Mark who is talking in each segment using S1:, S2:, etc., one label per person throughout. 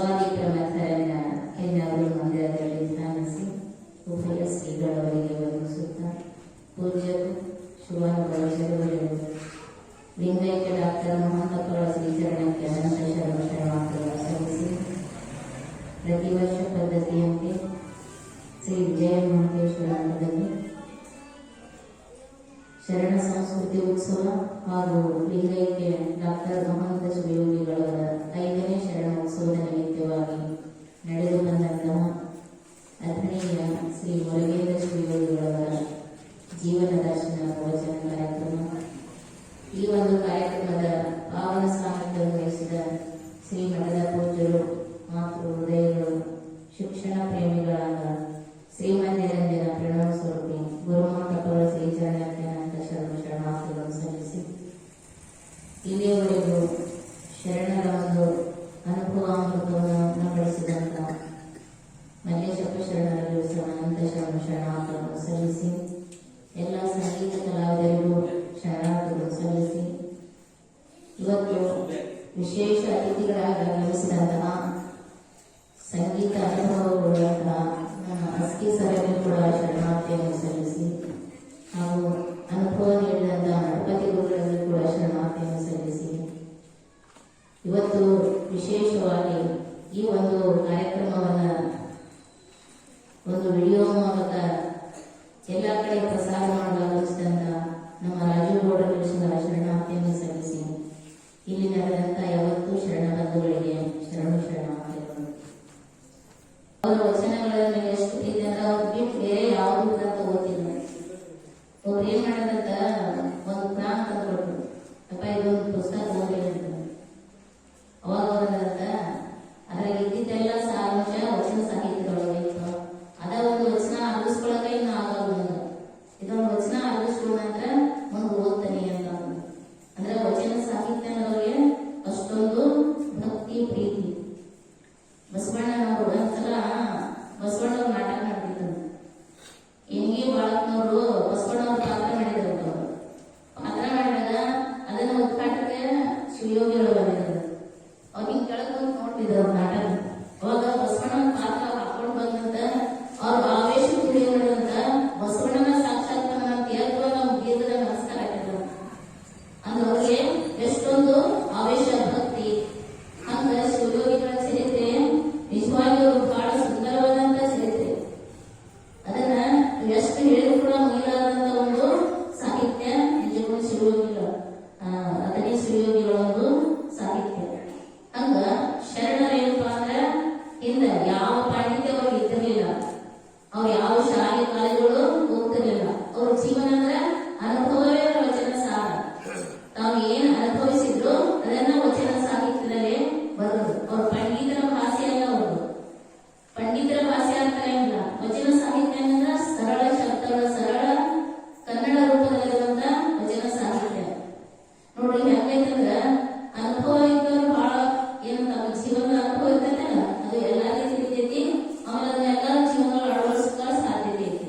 S1: ಬಸವಾದಿ ಪ್ರಮಥರನ್ನ ಎಲ್ಲರೂ ಮಂದಿರದಲ್ಲಿ ಧ್ಯಾನಿಸಿ ಉಭಯ ಶ್ರೀಗಳವರಿಗೆ ವಂದಿಸುತ್ತಾ ಪೂಜ್ಯರು ಶುಭಾನುಭವಿಸಲು ಲಿಂಗೈಕ್ಯ ಡಾಕ್ಟರ್ ಮಹಾಂತಪ್ಪರ ಶ್ರೀಚರಣಕ್ಕೆ ಅನಂತ ಶರಣಾರ್ಥಿಗಳ ಸಲ್ಲಿಸಿ ಪ್ರತಿ ವರ್ಷ ಪದ್ಧತಿಯಂತೆ ಶ್ರೀ ವಿಜಯ ಮಹಂತೇಶ್ವರ ಮಠದಲ್ಲಿ ಶರಣ ಸಂಸ್ಕೃತಿ ಉತ್ಸವ ಹಾಗೂ ಲಿಂಗೈಕ್ಯ ಡಾಕ್ಟರ್ ಮಹಾಂತ ಶಿವಯೋಗಿಗಳವರ 5ನೇ ಶರಣೋತ್ಸವದ ನಿಮಿತ್ತವಾಗಿ ನಡೆದು ಬಂದಂತಹ ಅಧನೀಯ ಶ್ರೀ ಮುರುಗೇಂದ್ರ ಶಿವಯೋಗಿಗಳವರ ಜೀವನ ದರ್ಶನ ಪ್ರವಚನ ಕಾರ್ಯಕ್ರಮ. ಈ ಒಂದು ಕಾರ್ಯಕ್ರಮದ ಪಾವನ ಸಾಮರ್ಥ್ಯವನ್ನು ವಹಿಸಿದ ಶ್ರೀ ಮಠದ ಪೂಜ್ಯರು, ಮಾತೃ ಹೃದಯಗಳು, ಶಿಕ್ಷಣ ಪ್ರೇಮಿಗಳಾದ ಶ್ರೀಮಂದಿರಂಜನ ಪ್ರಣವ ಸ್ವರೂಪಿ ಗುರುಮಾತಪ್ಪರ ಶ್ರೀಚರಣಕ್ಕೆ ಅನಂತ ಶರಣಾರ್ಥಿಗಳನ್ನು ಸಲ್ಲಿಸಿ ಇಲ್ಲಿಯವರೆಗೂ ಶರಣರ ಒಂದು ಅನುಭವಾಮೃತವನ್ನು ಬಳಸಿದಂತ ಮಲ್ಲೇಶಪ್ಪ ಶರಣರಲ್ಲೂ ಸಹ ಅನಂತ ಶರಣಾರ್ಥಿಗಳನ್ನು ಸಲ್ಲಿಸಿ ಎಲ್ಲ ಸಂಗೀತ ಕಲಾವಿದರಿಗೂ ಶರಣಾರ್ಥಿಗಳು ಸಲ್ಲಿಸಿ ಇವತ್ತು ವಿಶೇಷ ಅತಿಥಿಗಳಾಗಿ ಆಗಮಿಸಿದಂತಹ ಸಂಗೀತ ಅನುಭವಗೊಳ್ಳುವಂತಹ ನಮ್ಮ ಅಸ್ಕಿ ಸರನ್ನು ಕೂಡ ಶರಣಾರ್ಥಿಯನ್ನು ಸಲ್ಲಿಸಿ ಹಾಗೂ ಅನುಭವ ನೀಡಿದಂತಹ ಗಣಪತಿ ಗುರುಗಳನ್ನು ಕೂಡ ಶರಣಾರ್ಥಿಯನ್ನು ಸಲ್ಲಿಸಿ ಇವತ್ತು ವಿಶೇಷವಾಗಿ ಈ ಒಂದು ಕಾರ್ಯಕ್ರಮವನ್ನ ಒಂದು ವಿಡಿಯೋ ಮೂಲಕ ಎಲ್ಲ ಕಡೆ ಪ್ರಸಾರ ಮಾಡಲು ಆಗಮಿಸಿದಂತ ನಮ್ಮ ರಾಜುಗೌಡರು ಶರಣಾರ್ಥಿಯನ್ನು ಸಲ್ಲಿಸಿ ಇಲ್ಲಿ ನಡೆದಂತ ಯಾವತ್ತೂ ಶರಣ ಬಂಧುಗಳಿಗೆ ಶರಣಾರ್ಥಿಗಳು. ಅವರ ವಚನಗಳನ್ನು ಎಷ್ಟು ಪ್ರೀತಿಯಿಂದ ಅವ್ರು ಬಿಟ್ಟು ಬೇರೆ ಯಾವುದು ಅಂತ ಓದಿಲ್ಲ. ಅವ್ರು ಏನ್ ಮಾಡೋದಂತ ಒಂದು ಪ್ರಾಂತ ತಂದ್ಕೊಟ್ರು, ಅಪ್ಪ ಇದೊಂದು ಪುಸ್ತಕ ಓದಿಲ್ಲ ಅಂತ. ಅವಾಗ ಅವರಂತ ಅದ್ರಾಗ ಇದ್ದಿದ್ದೆಲ್ಲ ಸಾರಾಂಶ ವಚನ ಸಾಹಿತ್ಯದೊಳಗಿತ್ತು. ಅದ ಒಂದು ವಚನ ಅರಗಿಸ್ಕೊಳಕ ಇನ್ನು ಆಗೋದು, ಇದೊಂದು ವಚನ ಅರಗಿಸ್ಕೊಳ್ಳೋ ನಂತರ ಮುಂದೆ ಓದ್ತಾನೆ ಅಂತ. ಅಂದ್ರೆ ವಚನ ಸಾಹಿತ್ಯ ಅನ್ನೋರಿಗೆ ಅಷ್ಟೊಂದು ಭಕ್ತಿ ಪ್ರೀತಿ. ಬಸವಣ್ಣನವರು ಒಂದ್ಸಲ ಬಸವಣ್ಣವ್ರು ನಾಟಕ ಮಾಡ್ತಿದ್ರು. ಹಿಂಗೆ ಬಾಳಕ್ನವರು ಬಸವಣ್ಣವ್ರ ಪಾತ್ರ ಮಾಡಿದ್ರು. ಪಾತ್ರ ಮಾಡಿದಾಗ ಅದನ್ನ ಉದ್ಘಾಟಕ್ಕೆ ಶಿವಯೋಗಿಗಳು ಬಂದಿದ್ರು. ಅವ್ರು ಹಿಂಗ್ ಕೆಳಗೆ ನೋಡ್ತಿದ್ರು ನಾಟಕ. ಅವಾಗ ಬಸವಣ್ಣನ ಪಾತ್ರ ಹಾಕೊಂಡು ಬಂದಂತ ಅವ್ರ ಆವೇಶ ಕುಡಿಯೋದಂತ ಬಸವಣ್ಣನ ಸಾಕ್ಷಾತ್ಕಾರ ತೀರ್ವ ನಾವು ದೀರ್ಘದ ನಮಸ್ಕಾರ ಹಾಕಿದ್ರು. ಅಂದ್ರೆ ಅವ್ರಿಗೆ ಎಷ್ಟೊಂದು ಆವೇಶ ಭಕ್ತಿ. ಹಂಗ ಶಿವಯೋಗಿಗಳ ಚರಿತ್ರೆ ನಿಜವಾಗಿಯೂ ಬಹಳ ಸುಂದರವಾದಂತ ಚರಿತ್ರೆ. ಅದನ್ನ ಎಷ್ಟು ಹೇಳಿದ್ರು ಕೂಡ ಮುಗಿಲಾದಂತ ಒಂದು ಸಾಹಿತ್ಯ ನಿಜಕ್ಕೂ ಶಿವಯೋಗಿಗಳು, ಅದನ್ನೇ ಶಿವಯೋಗಿಗಳ ಒಂದು ಸಾಹಿತ್ಯ. ಹಂಗ ಶರಣರೇನಪ್ಪಾ ಅಂದ್ರ ಹಿಂದ ಯಾವ ಪಾಂಡಿತ್ಯ ಅವ್ರಿಗೆ ಇದ್ದಿರ್ಲಿಲ್ಲ. ಅವ್ರು ಯಾವ ಶಾಲೆ ಕಾಲೇಜುಗಳು ಹೋಗ್ತಿರ್ಲಿಲ್ಲ. ಅವ್ರ ಜೀವನ ಅಂದ್ರ ಅನುಭವವೇ ವಚನ ಸಾರ. ತಾವು ಏನ್ ಅನುಭವಿಸಿದ್ರು ಅದನ್ನ ವಚನ ಸಾಹಿತ್ಯದಲ್ಲಿ ಬರೋದು. ಅವ್ರ ಪಂಡಿತರ ಭಾಷೆ ಅಲ್ಲ, ಅವರು ಪಂಡಿತರ ಭಾಷೆ ಅಂತಾನೆ ಇಲ್ಲ. ವಚನ ಸಾಹಿತ್ಯ ಅಂದ್ರೆ ಸರಳ ಶಬ್ದಗಳ ಸರಳ ಕನ್ನಡ ರೂಪದಲ್ಲಿರುವಂತ ವಚನ ಸಾಹಿತ್ಯ. ನೋಡ್ರಿ ಹೆಂಗೈತಂದ್ರ ಅನುಭವ ಇದ್ದವ್ರು ಬಹಳ ಏನು ತಮ್ಮ ಜೀವನದ ಅನುಭವ ಇರ್ತೈತಲ್ಲ, ಅದು ಎಲ್ಲರಿಗೂ ತಿಳಿತೈತಿ. ಆಮೇಲೆ ಅದನ್ನ ಎಲ್ಲರ ಜೀವನದಲ್ಲಿ ಅಳವಡಿಸ್ಕೊಳ್ಳೋ ಸಾಧ್ಯತೆ ಐತಿ.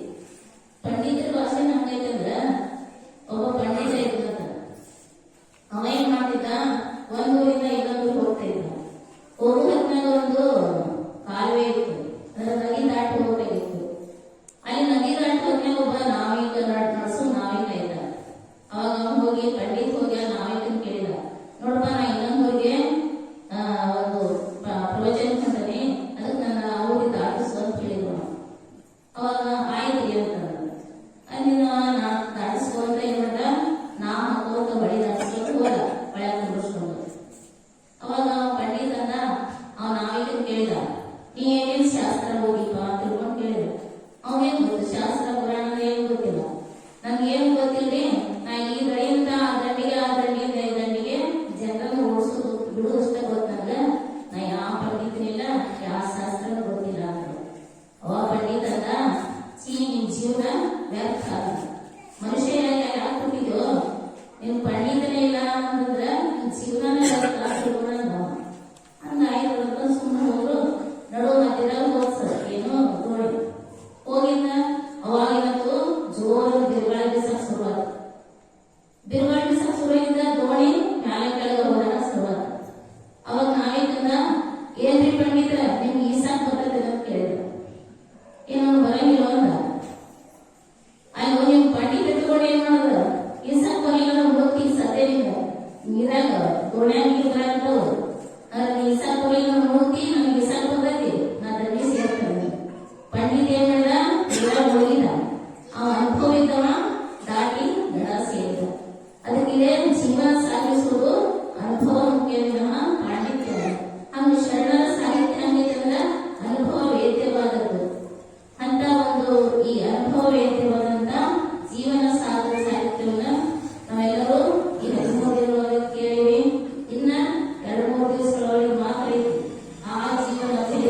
S1: ಪಂಡಿತರ ಭಾಷೆ ಹೆಂಗೈತಂದ್ರ ಒಬ್ಬ ಪಂಡಿತ ಇದ್ದಂತ ಅವ ಏನ್ ಮಾಡ್ತಿದ್ದ, ಒಂದು ಊರಿಂದ ಇನ್ನೊಂದು ಹೋಗ್ತಾ ಇದ್ದ. ಹೋಗೋ ಹೊತ್ನಾಗ ಒಂದು ಕಾಲುವೆ ಇತ್ತು, ಅದರ ನದಿ ದಾಟಿ ಹೋಗ್ಬೇಕಿತ್ತು. ಅಲ್ಲಿ ನದಿ ದಾಟಿ ಹೋದ್ಮೇಲೆ ಒಬ್ಬ ನಾವಿಕ ನಡೆಸೋ ನಾವಿಕ ಇದ್ದ. ಅವಾಗ ಅವನು ಹೋಗಿ ಪಂಡಿತ್ ಹೋಗಿ ಆ ನಾವಿಕನ್ ಕೇಳಿದ, ನೋಡಪ್ಪ ನಾ ಇನ್ನೊಂದು ಊರಿಗೆ ಒಂದು ಪ್ರವಚನ ಕಂತಾನೆ, ಅದಕ್ಕೆ ನನ್ನ ಊರಿಗೆ ದಾಟಿಸು ಅಂತ ಹೇಳಿದ್ರು. ಅವಾಗ ಆಯ್ತು ಅಂತ ಅಲ್ಲಿ ನಾ ದಾಟಿಸ್ಕೊ ಅಂತ ಏನ್ ಮಾಡ್ದ, ನಾ ಹಾಕೋತ ಬಳಿ ದಾಟಿಸ್ಕೊಂಡು ಹೋದ ಬಳೆ ಕುಡಿಸ್ಕೊಂಡು. ಅವಾಗ ಪಂಡಿತ ಅಂದ, ಅವ ನಾವಿಕನ್ ಕೇಳಿದ, ನೀ ಏನೇನ್ ಶಾಸ್ತ್ರ ಹೋಗಿಪ್ಪ ಅಂತ ತಿಳ್ಕೊಂಡು ಕೇಳಿದ. ಅವೇನ್ ಗೊತ್ತು ಶಾಸ್ತ್ರ ಪುರಾಣ ಏನ್ ಗೊತ್ತಿಲ್ಲ, ನನ್ಗೆ ಏನ್ ಗೊತ್ತಿಲ್ರಿ. ನಾ ಈ ಗಡಿಯಿಂದ ಆ ದಂಡಿಗೆ, ಆ ದಂಡಿಯಿಂದ ಈ ದಂಡಿಗೆ ಜನರನ್ನು ಓಡಿಸೋದು ಬಿಡುದು ಅಷ್ಟೇ ಗೊತ್ತ ನನಗ. ನಾ ಯಾವ ಪಂಡಿತನಿಲ್ಲ, ಯಾವ ಶಾಸ್ತ್ರ ಗೊತ್ತಿಲ್ಲ ಅಂತ. ಅವ ಪಂಡಿತ ಅಂದ, ನಿನ್ ಜೀವನ ವ್ಯರ್ಥ ಆಗ. ಮನುಷ್ಯ ಯಾಕೆ ಹುಟ್ಟಿದ್ಯೋ, ನಿನ್ ಪಂಡಿತನೇ ಇಲ್ಲ ಅಂತಂದ್ರ ನಿನ್ ಜೀವನ ವ್ಯರ್ಥ ತಿಳ್ಕೊಂಡ. ಹಂಗ ಆಯ್ತು ಸುಮ್ಮನೆ ಹೋದ್ರು. ನಡು ಮಧ್ಯದಾಗ ಹೋಗ್ಸ ಏನೋ ನೋಡಿ ಹೋಗಿದ್ದ. ಅವಾಗಿನತ್ತು ಜೋರು ಬಿರುಗಾಳಿ ಬೀಸಕ್ ಶುರುವಾಯ್ತು.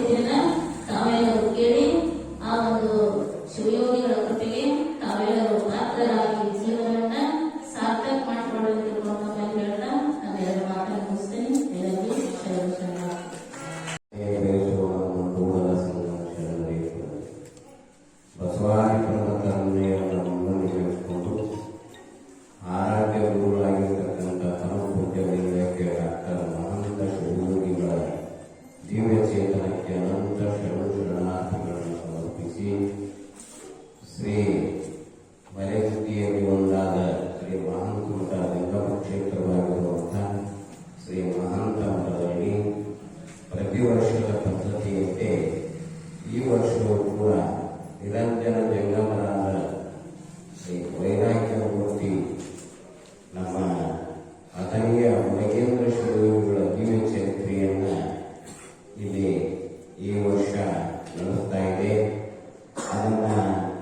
S1: ಹೇಳಿದ್ದನ್ನ ತಾವೆಲ್ಲರೂ ಕೇಳಿ ಆ ಒಂದು ಶಿವಯೋಗಿಗಳ ಕೃಪೆಗೆ ತಾವೆಲ್ಲರೂ ಪಾತ್ರರಾಗಿ ಜೀವನವನ್ನ ಸಾರ್ಥಕ ಮಾಡಿಕೊಳ್ಳಲು ಅಂತ ಹೇಳ್ತಾ ನಾನೆರಡು ಮಾತನ್ನು ಮುಗಿಸ್ತೇನೆ. ಎಲ್ಲರಿಗೂ ಶರಣ.
S2: ಬಸವಾದಿ ಪರಮತನ್ಮೆಯನ್ನು ಮುಂದುವರಿಸಿಕೊಂಡು ಆರಾಧ್ಯ ಗುರುಗಳಾಗಿರ್ತಕ್ಕಂಥ ಪರಮಪೂಜ್ಯಗಳಿಗೆ ಡಾಕ್ಟರ್ ಮಹಂತ ಶಿವಯೋಗಿಗಳ ದಿವ್ಯ ಚೇತನಕ್ಕೆ ಅನಂತ ಶರಣಾರ್ಥಿಗಳನ್ನು ಸಮರ್ಪಿಸಿ ಶ್ರೀ ಮರೆಗುತ್ತಿಯಲ್ಲಿ ಒಂದಾದ ಶ್ರೀ ಮಹಾಂತ ಮಠ ಲಿಂಗಮ ಕ್ಷೇತ್ರವಾಗಿರುವಂತಹ ಶ್ರೀ ಮಹಾಂತ ಮಠದಲ್ಲಿ ಪ್ರತಿ ವರ್ಷದ ಪದ್ಧತಿಯಂತೆ ಈ ವರ್ಷವೂ ಕೂಡ ನಿರಂಜನ ಜಂಗಮರಾದ ಶ್ರೀ ವೈರಾಗ್ಯ ಮೂರ್ತಿ ನಮ್ಮ ಅಥಣಿಯ ಮುರುಗೇಂದ್ರ ಶಿವಯೋಗಿಗಳ ದಿವ್ಯ ಚರಿತ್ರೆಯನ್ನ ಇಲ್ಲಿ ಈ ವರ್ಷ ನಡೆಸ್ತಾ ಇದೆ. ಅದನ್ನ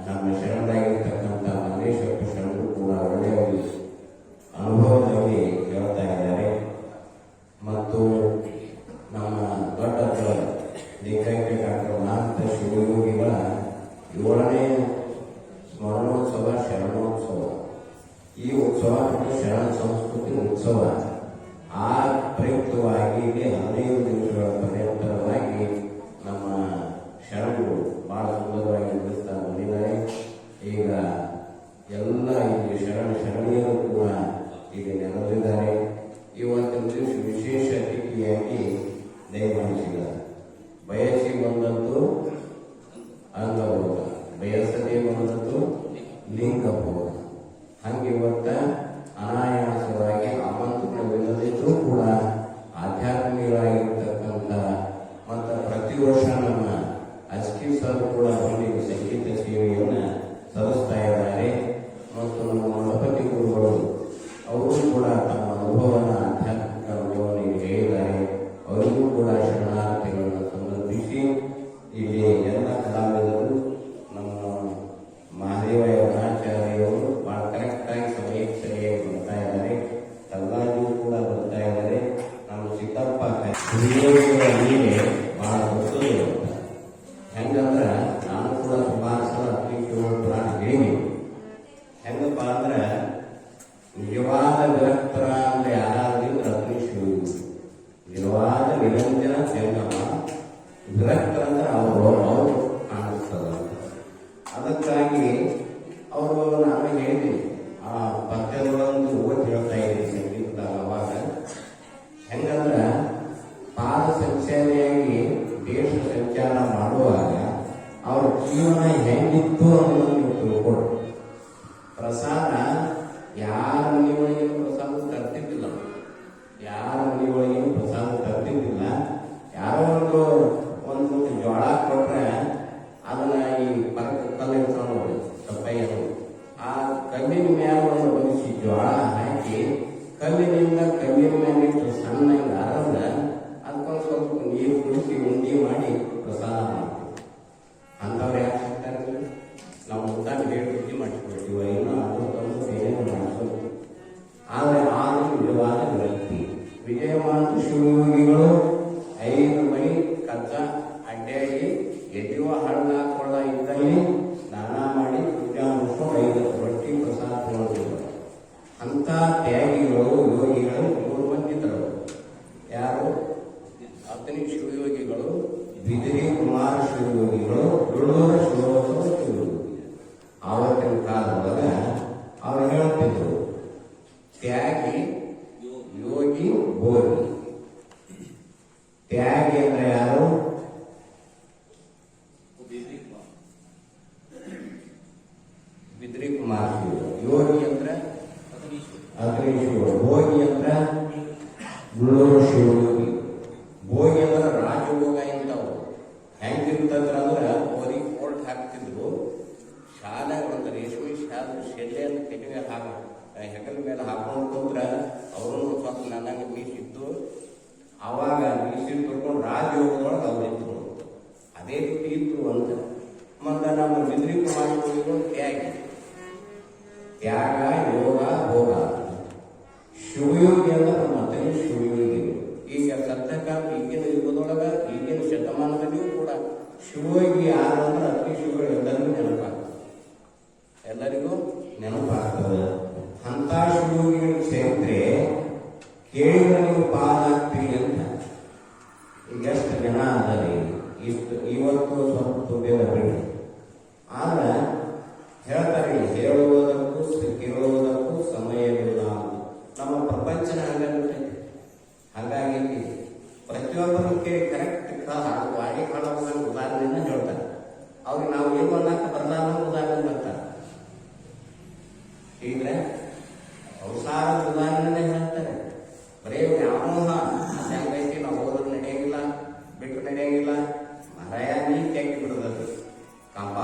S2: ನಮ್ಮ ಶರಣರಾಗಿರ್ತಕ್ಕಂಥ ಮಲ್ಲೇಶ್ವರ ಶರಣರು ಕೂಡ ಒಳ್ಳೆಯ ಅನುಭವದಲ್ಲಿ ಹೇಳ್ತಾ ಇದ್ದಾರೆ. ಮತ್ತು ನಮ್ಮ ದೊಡ್ಡ ಲಿಂಗೈಕ್ಯ ಡಾಕ್ಟರ್ ಮಹಾಂತ ಶಿವಯೋಗಿಗಳ 7ನೇ ಸ್ಮರಣೋತ್ಸವ ಶರಣೋತ್ಸವ. ಈ ಉತ್ಸವ ಶರಣ ಸಂಸ್ಕೃತಿ ಉತ್ಸವ. ಆ ಪ್ರಯುಕ್ತವಾಗಿ ಇಲ್ಲಿ 15 ದಿವಸಗಳ ಪರ್ಯಂತರವಾಗಿ ನಮ್ಮ ಶರಣರು ಬಹಳ ಸುಂದರವಾಗಿ ನಡೆಸ್ತಾ ಬಂದಿದ್ದಾರೆ. ಈಗ ಎಲ್ಲ ಇಲ್ಲಿ ಶರಣೀಯರು ಕೂಡ ಇಲ್ಲಿ ನೆಲೆದಿದ್ದಾರೆ. ಇವತ್ತಿನ ದಿವಸ ವಿಶೇಷ ಅತಿಥಿಯಾಗಿ ದಯಮಾಡಿಸಿದ್ದಾರೆ. ಬಯಸಿ ಬಂದದ್ದು ಅಂಗಬೋಧ, ಬಯಸದೇ ಬಂದದ್ದು ಲಿಂಗಬೋಧ. ಹಂಗೆ ಇವತ್ತ ಅನಾಯಾಸವಾಗಿ ಆಮಂತ್ರಣವಿಲ್ಲದಿದ್ರೂ ಕೂಡ ಆಧ್ಯಾತ್ಮಿಕವಾಗಿರ್ತಕ್ಕಂಥ ಮತ್ತು ಪ್ರತಿ ವರ್ಷ ನಮ್ಮ ಅಸ್ಕಿ ಸರ್ ಕೂಡ ಬಂದು ಸಂಗೀತ ಸೇವೆಯನ್ನು ಸಲ್ಲಿಸ್ತಾ ಇದ್ದಾರೆ. ಮತ್ತು ನಮ್ಮ ಗಣಪತಿ ಗುರುಗಳು ಅವರು ಕೂಡ ತಮ್ಮ ಅನುಭವನ ಆಧ್ಯಾತ್ಮಿಕ ಅನುಭವವನ್ನು ಹೇಳಿದ್ದಾರೆ. ಅವರಿಗೂ ಕೂಡ ಶರಣಾರ್ಥಿಗಳನ್ನು ಸಮರ್ಪಿಸಿ ಇಲ್ಲಿ ಎಲ್ಲ ಕಲಾವಿದರು ನಮ್ಮ ಮಹಾದೇವ ಯಮನಾಚಾರ್ಯವರು ಬಹಳ ಕರೆಕ್ಟಾಗಿ ಸಮಯಕ್ಕೆ ಸರಿಯಾಗಿ ಬರ್ತಾ ಇದ್ದಾರೆ. ಕಲ್ಲಾಜು ಕೂಡ ಬರ್ತಾ ಇದ್ದಾರೆ. ನಮ್ಮ ಸಿದ್ದಪ್ಪ ಹಿರಿಯರ ಮೇಲೆ ಬಹಳ ಗೊತ್ತೇ ಹೆಂಗಂದ್ರೆ ನಾನು ಕೂಡ ಸುಮಾರು ಸಲ ಪುರಾಣ ಹೇಳಿ ಹೆಂಗಪ್ಪ ಅಂದ್ರೆ ನಿಜವಾದ ವಿರಕ್ತರ ಅಂದ್ರೆ ಯಾರಾದ್ರಿಂದ ಅಗ್ನಿ ಶಿವಯೋಗಿ, ನಿಜವಾದ ನಿರಂಜನ ಜಂಗಮ. ವಿರಕ್ತರ ಅಂದ್ರೆ ಅವರು ಕಾಣಿಸ್ತದ. ಅದಕ್ಕಾಗಿ ಅವರು ನಾನು ಹೇಳಿದ್ದೀನಿ ಆ ಪದ್ಯದೊಳೊಂದು ಓದಿ ಹೇಳ್ತಾ ಇದ್ದೀನಿ ಸಂಗೀತದಾಗ. ಅವಾಗ ಹೆಂಗಂದ್ರ ಪಾದ ಸಂಚಾರಿಯಾಗಿ ದೇಶ ಸಂಚಾರ ಮಾಡುವಾಗ ಅವ್ರ ಜೀವನ ಹೆಂಗಿತ್ತು ಅನ್ನೋದನ್ನು ನೀವು ತಿಳ್ಕೊಡು. ಪ್ರಸಾದ ಯಾರ ಮನೆಯೊಳಗೇನು ಪ್ರಸಾದ ತರ್ತಿದ್ದಿಲ್ಲ, ಯಾರ ಮನೆಯೊಳಗೇನು ಪ್ರಸಾದ ತರ್ತಿದ್ದಿಲ್ಲ. ಯಾರೋ ಒಂದು ಜೋಳ ಕೊಟ್ರೆ ಅದನ್ನ ಈ ಪರಕ ಕಲ್ಲು ಇರ್ತಾವ ನೋಡಿ ತಪ್ಪಯ್ಯನು, ಆ ಕಲ್ಲಿನ ಮ್ಯಾಲ ಒಂದು ಬಗ್ಸಿ ಜೋಳ ಹಾಕಿ ಕಲ್ಲಿನಿಂದ ಕಲ್ಲಿನ ಮ್ಯಾಲಿಟ್ಟು ಸಣ್ಣಂಗ ಅರದ ಅದಕ್ಕೊಂದು ಸ್ವಲ್ಪ ನೀರು ಕುಡಿಸಿ ಉಂಡಿ ಮಾಡಿ ಪ್ರಸಾದ ಮಾಡ್ತೀವಿ. ಅಂಥವ್ರು ಯಾಕೆ ಹಾಕ್ತಾರೆ? ನಾವು ಊಟ ಬೇಡ ಬುದ್ಧಿ ಮಾಡಿಸ್ಕೊಳ್ತೀವಿ, ಇನ್ನೂ ಅದು ತಂದು ಬೇರೆ ಮಾಡಿಸೋದು. ಆದರೆ ಆದರೂ ನಿಜವಾದ ವ್ಯಕ್ತಿ ವಿಜಯಮಾನ ಶಿವಯೋಗಿಗಳು 5 ಮಣಿ ಕಚ್ಚ ಅಡ್ಡಾಡಿ ಎದ್ಯುವ ಹಳ್ಳ ಕೊಳ್ಳ ಇದ್ದಲ್ಲಿ ಸ್ನಾನ ಮಾಡಿ ಪೂಜಾ ಮುಗಿಸ್ಕೊಂಡು 5 ರೊಟ್ಟಿ ಪ್ರಸಾದ ತಗೊಳ್ತಿದ್ರು. ಅಂತ ತ್ಯಾಗಿಗಳು ಯೋಗಿಗಳು 3 ಮಂದಿ ಇದ್ದರು. ಯಾರು? ಅಥಣಿ ಶಿವಯೋಗಿಗಳು, ಬಿದಿರಿ ಕುಮಾರ ಶಿವಯೋಗಿಗಳು, ದುಳ್ಳೂರ ಶಿವೋತ್ಸವ ಶಿವಯೋಗಿ. ಆವತ್ತಿನ ಕಾಲದೊಳಗ ಅವ್ರು ಹೇಳ್ತಿದ್ರು ತ್ಯಾಗಿ, ಯೋಗಿ, ಭೋಗಿ. ತ್ಯಾಗಿ ಅಂದ್ರೆ ಯಾರು? ಬಿದ್ರಿ ಕುಮಾರ ಶಿವ. ಯೋಗಿ ಅಂದ್ರೆ ಅಥಣಿ ಶಿವ. ಭೋಗಿ ಅಂದ್ರೆ ಗುಳ್ಳೂರು ಶಿವಯೋಗಿ. ಭೋಗಿ ಅಂದ್ರೆ ರಾಜಭೋಗ ಇಂಥವು ಹೆಂಗಿರ್ತಂದ್ರ ಅಂದ್ರೆ ಅವರಿಗೆ ಕೋರ್ಟ್ ಹಾಕ್ತಿದ್ರು. ಶಾಲೆ ಒಂದು ರೇಷ್ಮೆ ಶೆಲ್ಲೆಯನ್ನು ತೆಗೆಗೆ ಹೆಗಲ ಮೇಲೆ ಹಾಕೊಂಡು ಕೂತ್ರೆ ಅವರು ಸ್ವಲ್ಪ ನನಗೆ ಮೀಸಿದ್ದು. ಆವಾಗ ಮೀಸಿಟ್ಟು ತೊಡ್ಕೊಂಡು ರಾಜಯೋಗದೊಳಗೆ ಅವರಿದ್ರು. ಅದೇ ರೀತಿ ಇದ್ರು ಅಂತ. ಮತ್ತು ನಮ್ಮ ಬಿದ್ರಿ ಕುಮಾರಿಗಳು ತ್ಯಾಗ, ಯೋಗ, ಭೋಗ. ಶಿವಯೋಗಿ ಅಂದ್ರೆ ನಮ್ಮ ಅಥಣಿ ಶಿವಯೋಗಿ. ಈಗ ಸದ್ಯಕ್ಕ ಈಗಿನ ಯುಗದೊಳಗ ಈಗಿನ ಶತಮಾನದಲ್ಲಿಯೂ ಕೂಡ ಶಿವಯೋಗಿ ಯಾರು ಅಂದ್ರೆ ಅತಿ ಶಿವಗಳು ಎಲ್ಲರಿಗೂ ನೆನಪಾಗ್ತದೆ, ಎಲ್ಲರಿಗೂ ನೆನಪಾಗ್ತದೆ. ಅಂತ ಶಿವಯೋಗಿಗಳ ಚರಿತ್ರೆ ಕೇಳಿದ್ರೆ ನೀವು ಪಾಲಾಗ್ತೀರಿ ಅಂತ. ಈಗ ಎಷ್ಟು ಜನ ಅದರಿ ಇಷ್ಟು ಇವತ್ತು ಸ್ವಲ್ಪ ತುಂಬೇದ ಬಿಡಿ, ಆದ್ರೆ ಹೇಳ್ತಾರೆ ಹೇಳುವುದಕ್ಕೂ ಕೇಳುವುದಕ್ಕೂ ಸಮಯವಿಲ್ಲ ಅಂತ. ನಮ್ಮ ಪ್ರಪಂಚನ ಹಂಗಾಗಿರ್ತೈತಿ, ಹಾಗಾಗಿ ಪ್ರತಿಯೊಬ್ಬರು ಕೇಳಿ ಕರೆಕ್ಟ್ ವಾಡಿ ಕಾಣೋದು ಉದಾಹರಣೆಯಿಂದ ಹೇಳ್ತಾರೆ. ಅವ್ರಿಗೆ ನಾವು ಏನು ಅನ್ನಕ್ಕೆ ಬರಲಾರ ಉದಾಹರಣೆ ಬರ್ತಾರೆ. ಈಗ ಸಂಸಾರದ ಉದಾಹರಣೆ ಹೇಳ್ತಾರೆ. ಬರೀ ವ್ಯಾಮೋಹ ಹೆಂಗೈತಿ, ನಾವು ಹೋದ್ರೆ ನಡೆಯಂಗಿಲ್ಲ, ಬಿಟ್ಟು ನಡೆಯಂಗಿಲ್ಲ. ಮರಾಯ ನೀ ತೆಗಿ ಬಿಡೋದದು ಕಾಂಬ,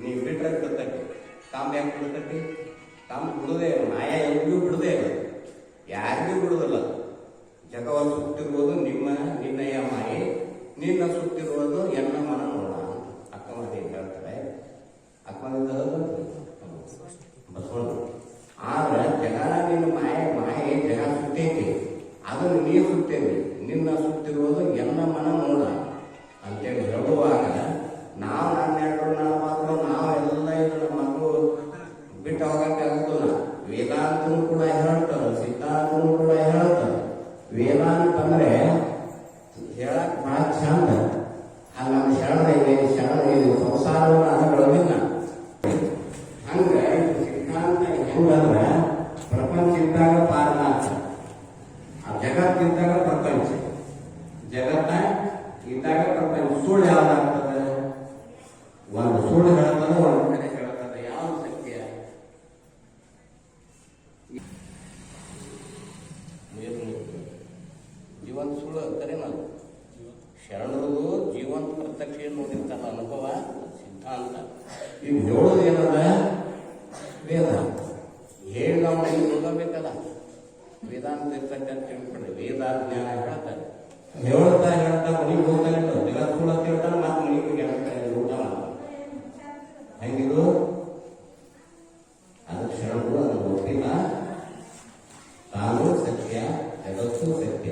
S2: ನೀ ಬಿಟ್ರೆ ಬಿಡ್ತೈತಿ. ಕಾಂಬ ಯಾಕೆ ಬಿಡ್ತೈತಿ? ಕಾಂಬ ಬಿಡುದೇ ಇಲ್ಲ, ಮಾಯ ಎಲ್ಲಿಗೂ ಬಿಡುದೇ ಇಲ್ಲ, ಯಾರಿಗೂ ಬಿಡುದಿಲ್ಲ. ಜಗವನ್ನು ಸುತ್ತಿರುವುದು ನಿನ್ನಯ ಮಾಯೆ, ನಿನ್ನ ಸುತ್ತಿರುವುದು ಎನ್ನ ಮನ ನೋಡ. ಅಕ್ಕಮದಿ ಹೇಳ್ತಾರೆ, ಅಕ್ಕಮದಿಂದ ಬಸವಣ್ಣ. ಆದ್ರೆ ಜಗ ನಿನ್ನ ಮಾಯೆ ಜಗ ಸುತ್ತೈತಿ, ಅದನ್ನು ನೀ ಸುತ್ತೇವಿ, ನಿನ್ನ ಸುತ್ತಿರುವುದು ಎನ್ನ ಮನ ನೋಡ ಅಂತೇಳಿ ಹೇಳುವಾಗ ನಾವು ಹನ್ನೆರಡು ನಾವು ಮಕ್ಕಳು ನಾವೆಲ್ಲ ಇದನ್ನ ಮಕ್ಕಳು ಬಿಟ್ಟು ಹೋಗಕ್ಕಾಗುತ್ತಲ್ಲ. ವೇದಾಂತನು ಕೂಡ ಹೇಳ್ತಾರೆ, ಸಿದ್ಧಾಂತನು ಕೂಡ ಹೇಳ್ತಾರೆ. ವೇದಾಂತ ಅಂದ್ರೆ ಹೇಳಕ್ ಬಹಳ ಚಂದ. ನಮ್ಮ ಶರಣ ಇದೆ, ಸಂಸಾರವನ್ನು ಅದರೊಳಗಿನ ಹಂಗ ಸಿದ್ಧಾಂತ ಹೆಂಗಂದ್ರೆ ಪ್ರಪಂಚ ಇದ್ದಾಗ ಪಾರಮಾರ್ಥ, ಆ ಜಗತ್ತಿದ್ದಾಗ ಪ್ರಪಂಚ, ಜಗತ್ತ ಇದ್ದಾಗ ಪ್ರಪಂಚ. ಸುಳ್ಳು ಯಾವ್ದಾಗ್ತದೆ? ಒಂದು ಸುಳ್ಳು ಹೇಳ್ತದೆ, ಒಂದು ಕಡೆ ಹೇಳ್ತದೆ. ಯಾವ್ದು ಸತ್ಯ? ಜೀವಂತ ಸುಳ್ಳು ಕರೆನದು. ಶರಣರದು ಜೀವಂತ ಪ್ರತ್ಯಕ್ಷ ನೋಡಿರ್ತಾರ ಅನುಭವ ಸಿದ್ಧಾಂತ. ಈಗ ಹೇಳೋದು ಏನದ? ವೇದಾಂತ. ಹೇಳಿ ನಾವು ಮನೆಗೆ ಹೋಗಬೇಕಲ್ಲ, ವೇದಾಂತ ಇರ್ತಕ್ಕಂಥ ಅಂತ ತಿಳ್ಕೊಂಡ್ರೆ ವೇದಾಂತ ಜ್ಞಾನ ಹೇಳ್ತಾರೆ. ಹೇಳ್ತಾ ಮನೆಗೆ ಹೋಗ್ತಾನೆ ಜಗತ್ ಸುಳ್ಳು ಅಂತ ಹೇಳ್ತಾನೆ, ಮತ್ತೆ ಮನೆಗೆ ಹೋಗಿ ಹೇಳ್ತಾನೆ ಊಟ ಮಾಡ್ತಾನೆ. ಹೆಂಗಿದು? ಅದಕ್ಕೆ ಶರಣರು ಅದನ್ನು ಗೊತ್ತಿಲ್ಲ. ತಾನು ಸತ್ಯ, ಜಗತ್ತು ಸತ್ಯ.